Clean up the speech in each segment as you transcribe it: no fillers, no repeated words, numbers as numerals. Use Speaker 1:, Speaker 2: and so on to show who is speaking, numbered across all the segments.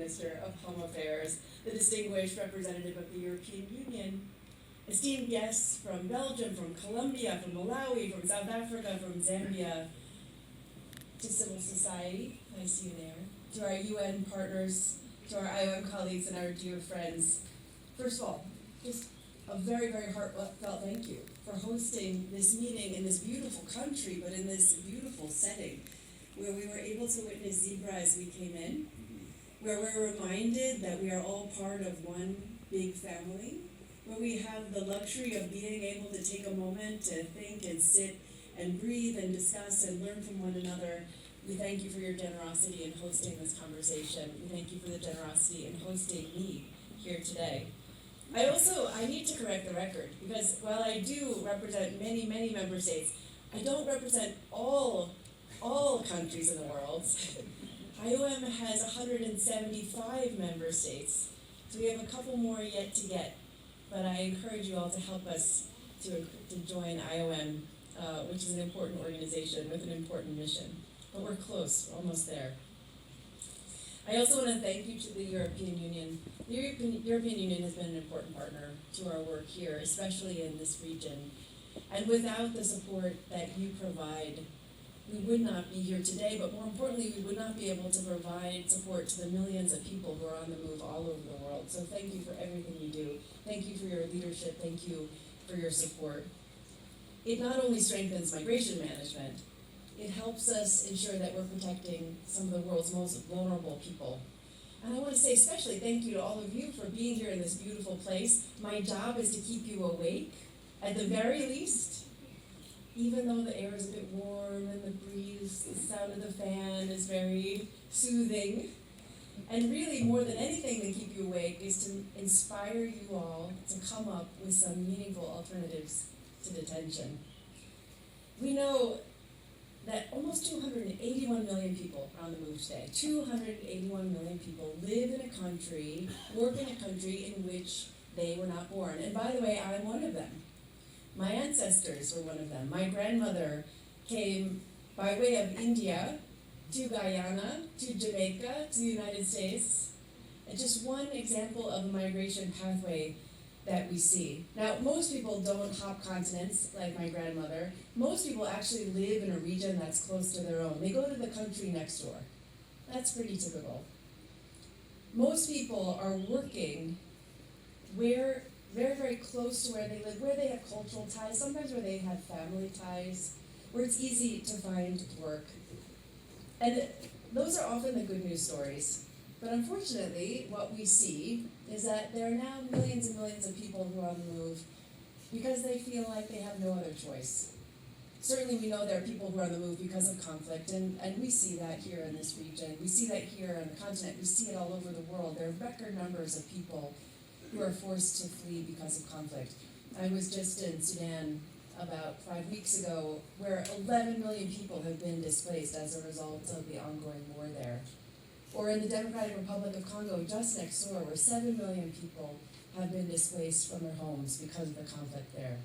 Speaker 1: Minister of Home Affairs, the distinguished representative of the European Union, esteemed guests from Belgium, from Colombia, from Malawi, from South Africa, from Zambia, to civil society, I see you there, to our UN partners, to our IOM colleagues and our dear friends. First of all, just a very, very heartfelt thank you for hosting this meeting in this beautiful country, but in this beautiful setting, where we were able to witness zebra as we came in, where we're reminded that we are all part of one big family, where we have the luxury of being able to take a moment to think and sit and breathe and discuss and learn from one another. We thank you for your generosity in hosting this conversation. We thank you for the generosity in hosting me here today. I need to correct the record, because while I do represent many, many member states, I don't represent all countries in the world. IOM has 175 member states, so we have a couple more yet to get, but I encourage you all to help us to join IOM, which is an important organization with an important mission. But we're close, we're almost there. I also want to thank you to the European Union. The European Union has been an important partner to our work here, especially in this region. And without the support that you provide, we would not be here today, but more importantly, we would not be able to provide support to the millions of people who are on the move all over the world. So thank you for everything you do. Thank you for your leadership. Thank you for your support. It not only strengthens migration management, it helps us ensure that we're protecting some of the world's most vulnerable people. And I want to say especially thank you to all of you for being here in this beautiful place. My job is to keep you awake, at the very least, even though the air is a bit warm and the breeze, the sound of the fan is very soothing. And really, more than anything to keep you awake is to inspire you all to come up with some meaningful alternatives to detention. We know that almost 281 million people are on the move today. 281 million people live in a country, work in a country in which they were not born. And by the way, I'm one of them. My ancestors were one of them. My grandmother came by way of India to Guyana, to Jamaica, to the United States. And just one example of a migration pathway that we see. Now, most people don't hop continents like my grandmother. Most people actually live in a region that's close to their own. They go to the country next door. That's pretty typical. Most people are working where very, very close to where they live, where they have cultural ties, sometimes where they have family ties, where it's easy to find work. And those are often the good news stories. But unfortunately, what we see is that there are now millions and millions of people who are on the move because they feel like they have no other choice. Certainly we know there are people who are on the move because of conflict, and we see that here in this region. We see that here on the continent. We see it all over the world. There are record numbers of people who are forced to flee because of conflict. I was just in Sudan about 5 weeks ago, where 11 million people have been displaced as a result of the ongoing war there. Or in the Democratic Republic of Congo, just next door, where 7 million people have been displaced from their homes because of the conflict there.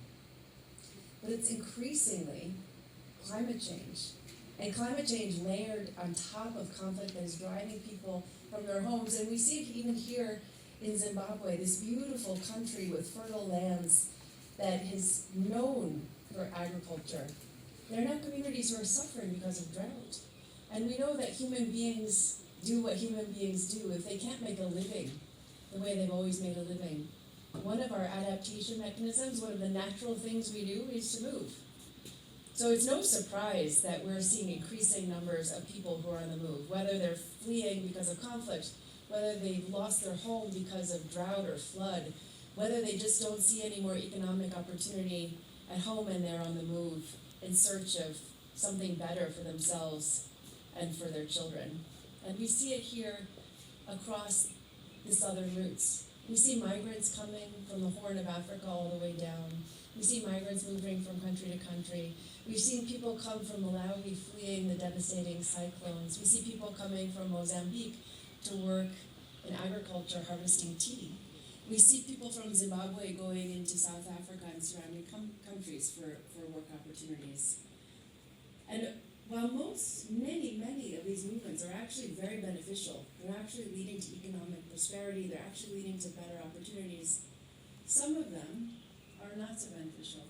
Speaker 1: But it's increasingly climate change. And climate change layered on top of conflict that is driving people from their homes. And we see it even here in Zimbabwe, this beautiful country with fertile lands that is known for agriculture. There are now communities who are suffering because of drought. And we know that human beings do what human beings do if they can't make a living the way they've always made a living. One of our adaptation mechanisms, one of the natural things we do, is to move. So it's no surprise that we're seeing increasing numbers of people who are on the move, whether they're fleeing because of conflict, whether they've lost their home because of drought or flood, whether they just don't see any more economic opportunity at home and they're on the move in search of something better for themselves and for their children. And we see it here across the southern routes. We see migrants coming from the Horn of Africa all the way down. We see migrants moving from country to country. We've seen people come from Malawi fleeing the devastating cyclones. We see people coming from Mozambique to work in agriculture, harvesting tea. We see people from Zimbabwe going into South Africa and surrounding countries for work opportunities. And while many of these movements are actually very beneficial, they're actually leading to economic prosperity, they're actually leading to better opportunities, some of them are not so beneficial.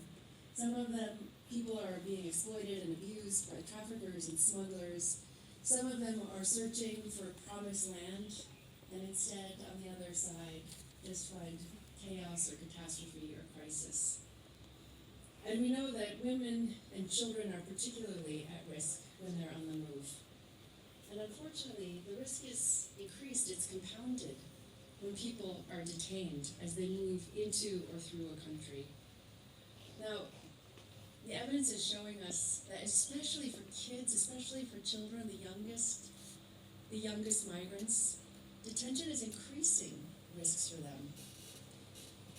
Speaker 1: Some of them, people are being exploited and abused by traffickers and smugglers. Some of them are searching for promised land, and instead, on the other side, just find chaos or catastrophe or crisis. And we know that women and children are particularly at risk when they're on the move. And unfortunately, the risk is increased, it's compounded when people are detained as they move into or through a country. Now, the evidence is showing us that especially for kids, especially for children, the youngest migrants, detention is increasing risks for them.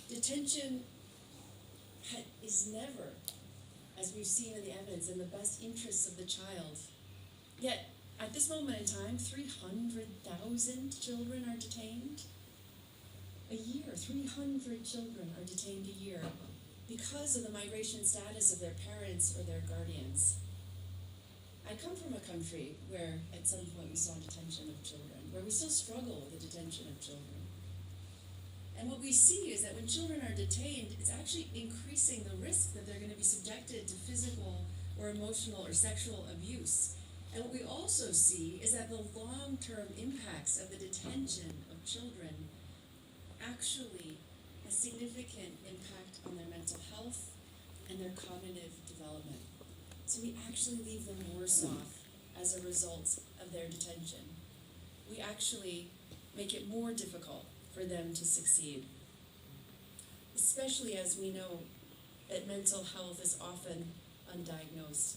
Speaker 1: Detention is never, as we've seen in the evidence, in the best interests of the child. Yet, at this moment in time, 300,000 children are detained a year. 300 children are detained a year because of the migration status of their parents or their guardians. I come from a country where at some point we saw detention of children, where we still struggle with the detention of children. And what we see is that when children are detained, it's actually increasing the risk that they're going to be subjected to physical or emotional or sexual abuse. And what we also see is that the long-term impacts of the detention of children actually has significant impact on their mental health and their cognitive development. So we actually leave them worse off as a result of their detention. We actually make it more difficult for them to succeed, especially as we know that mental health is often undiagnosed.